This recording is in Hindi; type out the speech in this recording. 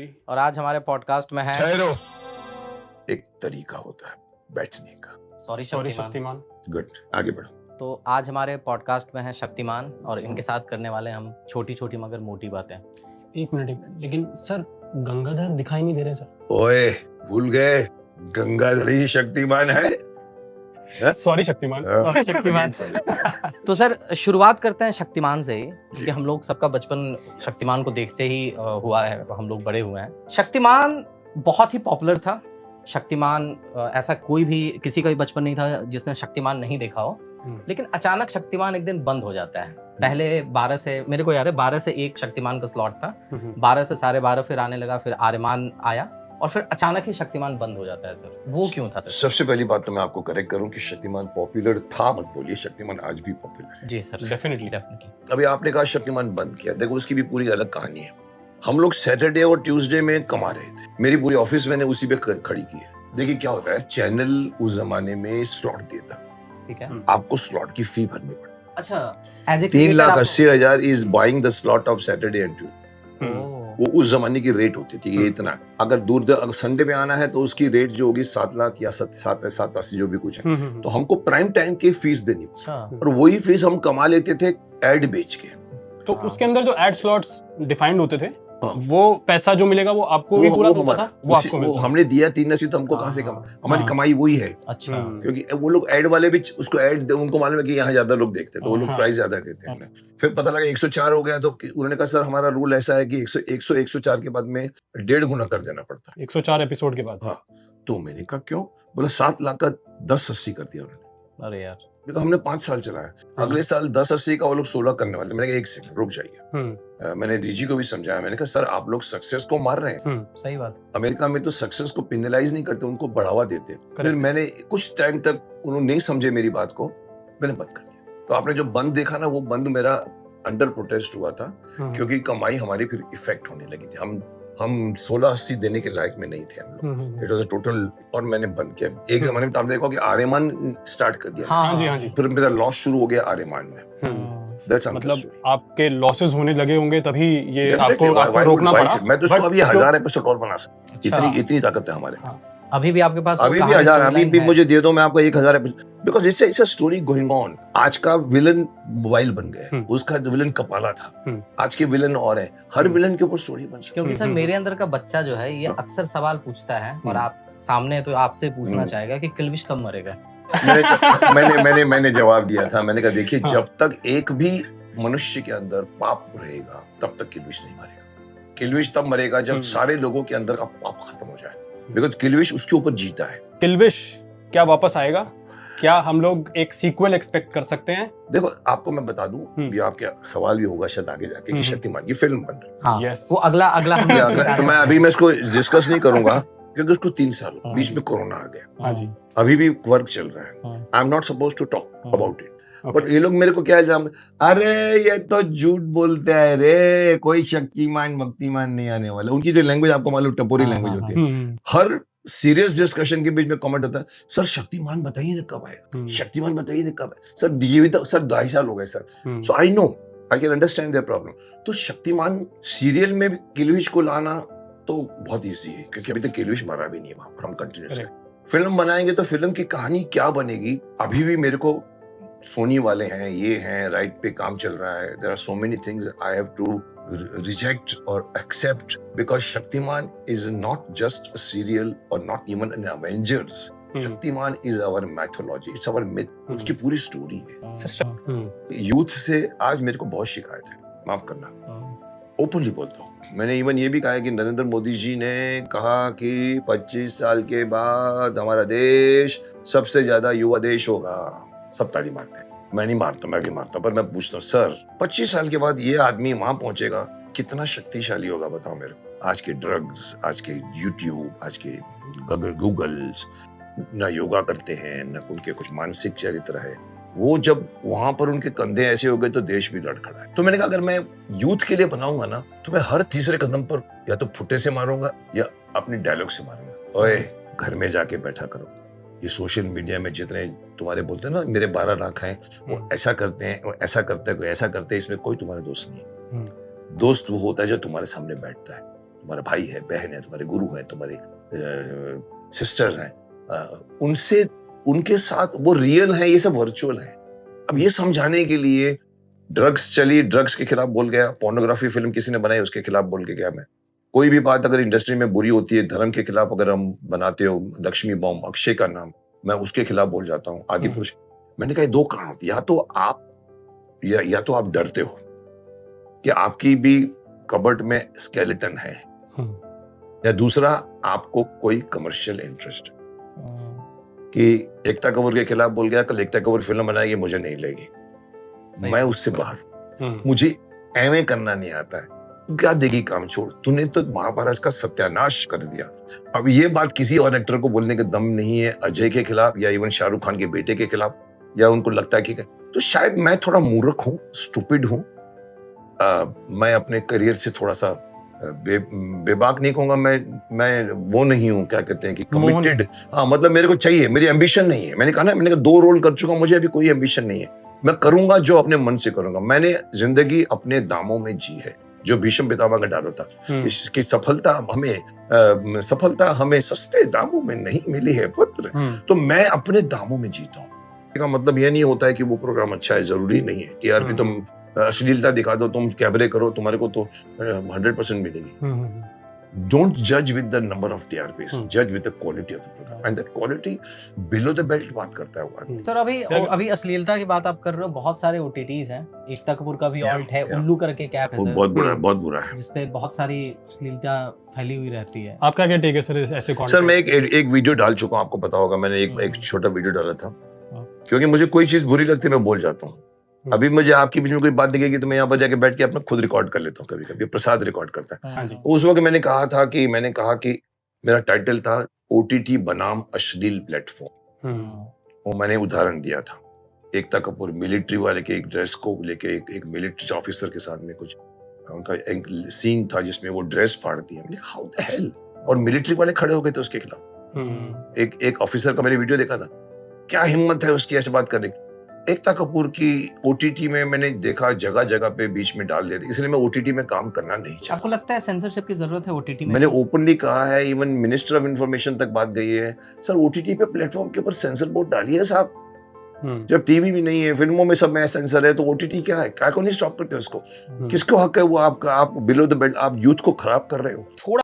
और आज हमारे पॉडकास्ट में है ठहरो, एक तरीका होता है बैठने का। सॉरी शक्तिमान। गुड, आगे बढ़ो। तो आज हमारे पॉडकास्ट में है शक्तिमान और इनके साथ करने वाले हम छोटी छोटी मगर मोटी बातें। एक मिनट, लेकिन सर गंगाधर दिखाई नहीं दे रहे सर। ओए, भूल गए गंगाधर ही शक्तिमान है। सॉरी शक्तिमान। शक्तिमान। तो सर शुरुआत करते हैं शक्तिमान से ही, क्योंकि हम लोग सबका बचपन शक्तिमान को देखते ही हुआ है, हम लोग बड़े हुए हैं। शक्तिमान बहुत ही पॉपुलर था। शक्तिमान ऐसा कोई भी किसी का भी बचपन नहीं था जिसने शक्तिमान नहीं देखा हो। लेकिन अचानक शक्तिमान एक दिन बंद हो जाता है। पहले 12 से, मेरे को याद है 12 से 1 शक्तिमान का स्लॉट था, 12 से 12:30 फिर आने लगा, फिर आर्यमान आया और फिर अचानक ही शक्तिमान बंद हो जाता है। सर वो क्यों था सर? सबसे पहली बात तो मैं आपको करेक्ट करूं कि शक्तिमान पॉपुलर था मत बोलिए, शक्तिमान आज भी पॉपुलर है। जी सर, डेफिनेटली। अभी आपने कहा शक्तिमान बंद किया, देखो उसकी भी पूरी अलग कहानी है। हम लोग सैटरडे और ट्यूसडे में कमा रहे थे, मेरी पूरी ऑफिस मैंने उसी पे खड़ी की है। देखिए क्या होता है, चैनल उस जमाने में स्लॉट देता, ठीक है, आपको स्लॉट की फी भरनी पड़ती। अच्छा, as a 3,80,000 is buying the slot of Saturday and Tuesday. वो उस जमाने की रेट होती थी, ये इतना। अगर अगर संडे में आना है तो उसकी रेट जो होगी 7 लाख या 7.80 जो भी कुछ है, तो हमको प्राइम टाइम की फीस देनी पड़ती, और वही फीस हम कमा लेते थे एड बेच के। तो उसके अंदर जो एड स्लॉट्स डिफाइंड होते थे, वो पैसा जो मिलेगा वो आपको भी पूरा होता था, वो आपको मिलता। हमने दिया 3,80 तो हमको कहां से कमा, हमारी कमाई वही है। अच्छा, क्योंकि वो लोग एड वाले भी उसको एड, उनको मालूम है कि यहाँ ज्यादा लोग देखते हैं, तो वो लोग प्राइस ज्यादा देते हैं। फिर पता लगा 104 हो गया, तो उन्होंने कहा सर हमारा रूल ऐसा है कि 104 के बाद में 1.5 गुना कर देना पड़ता है 104 एपिसोड के बाद। हाँ, तो मैंने कहा क्यों? बोला 7 लाख का 10.80 कर दिया उन्होंने। अरे यार, देखो हमने 5 साल चलाया, अगले साल 10.80 का वो लोग 16 करने वाले थे। मैंने कहा एक सेकंड रुक जाइए। मैंने डीजी को भी समझाया, मैंने कहा सर आप लोग सक्सेस को मार रहे हैं। सही बात। अमेरिका में तो सक्सेस को पेनलाइज नहीं करते, उनको बढ़ावा देते। फिर मैंने कुछ टाइम तक, उन्होंने नहीं समझे मेरी बात को, मैंने बंद कर दिया। तो आपने जो बंद देखा ना, वो बंद मेरा अंडर प्रोटेस्ट हुआ था, क्योंकि कमाई हमारी फिर इफेक्ट होने लगी थी। हम 16.80 देने के लायक में नहीं थे हम लोग। इट वाज अ टोटल, और मैंने बंद किया। एक जमाने में तो आपने देखा कि आर्यमान स्टार्ट कर दिया। हाँ जी। फिर मेरा लॉस शुरू हो गया आर्यमान में। मतलब आपके लॉसेस होने लगे होंगे, तभी ये आपको रोकना पड़ा। मैं तो इसको अभी 1000 एपिसोड और बना सकता, इतनी ताकत है हमारे। अभी भी आपके पास अभी भी 1000, अभी भी मुझे दे दो, मैं आपको 1000 episode, because it's a story going on. आज का विलन मोबाइल बन गया है, उसका विलन कपाला था, आज के विलन और है। हर विलन के ऊपर स्टोरी बन सकती है। क्योंकि सर मेरे अंदर का बच्चा जो है ये अक्सर सवाल पूछता है, और आप सामने तो आपसे पूछना चाहेगा कि किल्विश कब मरेगा। मैंने जवाब दिया था, मैंने कहा देखिए जब तक एक भी मनुष्य के अंदर पाप रहेगा तब तक किल्विश नहीं मरेगा। किल्विश तब मरेगा जब सारे लोगों के अंदर का पाप खत्म हो जाए, बिकॉज़ किल्विश उसके ऊपर जीता है। किल्विश क्या वापस आएगा? क्या हम लोग एक सीक्वल एक्सपेक्ट कर सकते हैं? देखो आपको मैं बता दूं, ये आपके सवाल भी होगा शायद आगे जाके कि शक्तिमान की फिल्म बन रही है। वो अगला तो मैं अभी इसको डिस्कस नहीं करूंगा, क्योंकि उसको 3 साल बीच में कोरोना आ गया। हाँ जी। अभी भी वर्क चल रहा है। I am not suppose to talk about it, पर ये लोग मेरे को क्या इल्जाम, अरे ये तो झूठ बोलते हैं रे, कोई शक्तिमान भक्तिमान नहीं आने वाला। उनकी जो लैंग्वेज आपको मालूम, टपोरी लैंग्वेज होती है। हर सीरियस डिस्कशन के बीच में कमेंट होता है, सर शक्तिमान बताइए ना कब आएगा, शक्तिमान बताइए ना कब है। सर ये भी तो सर 2.5 साल हो गए sir. So I know, I can understand their problem. तो शक्तिमान सीरियल में किल्विश को लाना तो बहुत ईजी है, क्योंकि अभी तक किल्विश मरा भी नहीं है वहां पर। हम कंटिन्यूअसली फिल्म बनाएंगे तो फिल्म की कहानी क्या बनेगी, अभी भी मेरे को सोनी वाले हैं, ये हैं, राइट पे काम चल रहा है। There are so many things I have to reject or accept, because Shaktiman is not just a serial or not even an Avengers. Shaktiman is our mythology, it's our myth. उसकी पूरी स्टोरी है। यूथ से आज मेरे को बहुत शिकायत है, माफ करना, ओपनली बोलता हूँ। मैंने इवन ये भी कहा है कि नरेंद्र मोदी जी ने कहा कि 25 साल के बाद हमारा देश सबसे ज्यादा युवा देश होगा। सब ताली मारते हैं, मैं नहीं मारता, मैं भी मारता, पर मैं पूछता हूँ सर 25 साल के बाद ये आदमी वहां पहुंचेगा, कितना शक्तिशाली होगा बताओ मेरे को। आज के ड्रग्स, आज के यूट्यूब, आज के गूगल्स, ना योगा करते हैं, ना उनके कुछ मानसिक चरित्र है। वो जब वहां पर उनके कंधे ऐसे हो गए तो देश भी लड़ खड़ा है। तो मैंने कहा अगर मैं यूथ के लिए बनाऊंगा ना, तो मैं हर तीसरे कदम पर या तो फुटे से मारूंगा या अपनी डायलॉग से मारूंगा। ओए घर में जाके बैठा करो, ये सोशल मीडिया में जितने तुम्हारे बोलते हैं ना मेरे 12 लाख हैं, वो ऐसा करते हैं, वो ऐसा करते हैं, कोई ऐसा करते हैं, इसमें कोई तुम्हारा दोस्त नहीं है। दोस्त वो होता है जो तुम्हारे सामने बैठता है। तुम्हारा भाई है, बहन है, तुम्हारे गुरु है, तुम्हारे सिस्टर्स हैं, उनसे, उनके साथ वो रियल है, ये सब वर्चुअल है। अब ये समझाने के लिए ड्रग्स चली, ड्रग्स के खिलाफ बोल गया, पोर्नोग्राफी फिल्म किसी ने बनाई उसके खिलाफ बोल के गया मैं, कोई भी बात अगर इंडस्ट्री में बुरी होती है, धर्म के खिलाफ अगर हम बनाते हो, लक्ष्मी बॉम्ब, अक्षय का नाम, मैं उसके खिलाफ बोल जाता हूँ, आदि पुरुष। मैंने कहा दो कारण होते, या तो आप या तो आप डरते हो कि आपकी भी कबर्ड में स्केलेटन है, या दूसरा आपको कोई कमर्शियल इंटरेस्ट कि एकता कपूर के खिलाफ बोल गया, कल एकता कपूर फिल्म बनाएगी, मुझे नहीं लेगी, मैं उससे बाहर, मुझे एवं करना नहीं आता है, क्या देगी काम, छोड़, तूने तो महाभारत का सत्यानाश कर दिया। अब ये बात किसी और एक्टर को बोलने के दम नहीं है, अजय के खिलाफ या इवन शाहरुख खान के बेटे के खिलाफ, या उनको लगता है कि तो शायद मैं थोड़ा मूर्ख हूं, स्टूपिड हूं, मैं अपने करियर से थोड़ा सा बेबाक नहीं कहूंगा, मैं वो नहीं हूं, क्या कहते हैं कि कमिटेड, हाँ, मतलब मेरे को चाहिए, मेरी एम्बिशन नहीं है, मैंने कहा ना, मैंने कहा 2 रोल कर चुका, मुझे अभी कोई एम्बिशन नहीं है, मैं करूंगा जो अपने मन से करूंगा। मैंने जिंदगी अपने दामों में जी है, जो भीष्म पितामह का डायलॉग था कि सफलता हमें सस्ते दामों में नहीं मिली है पुत्र, तो मैं अपने दामों में जीता हूँ। का मतलब यह नहीं होता है कि वो प्रोग्राम अच्छा है, जरूरी नहीं है, टीआरपी तुम अश्लीलता दिखा दो, तुम कैबरे करो, तुम्हारे को तो 100% मिलेगी। Don't judge with the number of TRPs, judge with the quality of the program, and that quality below the belt बात करता है वो। सर अभी अश्लीलता की बात आप कर रहे हो, बहुत सारे OTTs हैं, एकता कपूर का भी ऑल्ट है, उल्लू करके क्या है सर, बहुत बुरा है, जिसपे बहुत सारी अश्लीलता फैली हुई रहती है। आपका क्या टेक है सर ऐसे कंटेंट? सर मैं एक वीडियो डाल चुका हूँ, आपको पता होगा, मैंने एक छोटा वीडियो डाला था, क्योंकि मुझे कोई चीज बुरी लगती है मैं बोल जाता हूँ। अभी मुझे आपके बीच में कोई बात दिखेगी तो मैं यहाँ पर जाके बैठ के अपना खुद रिकॉर्ड कर लेता हूँ, कभी कभी प्रसाद रिकॉर्ड करता है। उस वक्त मैंने कहा कि मेरा टाइटल था OTT बनाम अश्लील प्लेटफॉर्म, वो मैंने उदाहरण दिया था, एकता कपूर मिलिट्री वाले के एक ड्रेस को लेके एक मिलिट्री ऑफिसर के साथ में कुछ उनका एक सीन था जिसमें वो ड्रेस फाड़ दिया, हाउ द हेल, और मिलिट्री वाले खड़े हो गए थे उसके खिलाफ। एक ऑफिसर का मैंने वीडियो देखा था, क्या हिम्मत है उसकी ऐसे बात करने की। एकता कपूर की OTT में मैंने देखा जगह जगह पे बीच में डाल देते, इसलिए मैं OTT में काम करना नहीं चाहता। आपको लगता है सेंसरशिप की जरूरत है OTT में? मैंने ओपनली कहा है, इवन मिनिस्टर ऑफ इंफॉर्मेशन तक बात गई है, सर OTT पे प्लेटफॉर्म के ऊपर सेंसर बोर्ड डालिए साहब, जब टीवी भी नहीं है, फिल्मों में सब में सेंसर है, तो OTT क्या है, क्या को नहीं स्टॉप करते उसको, किसको हक है वो आपका, आप बिलो द बेल्ट, आप यूथ को खराब कर रहे हो। थोड़ा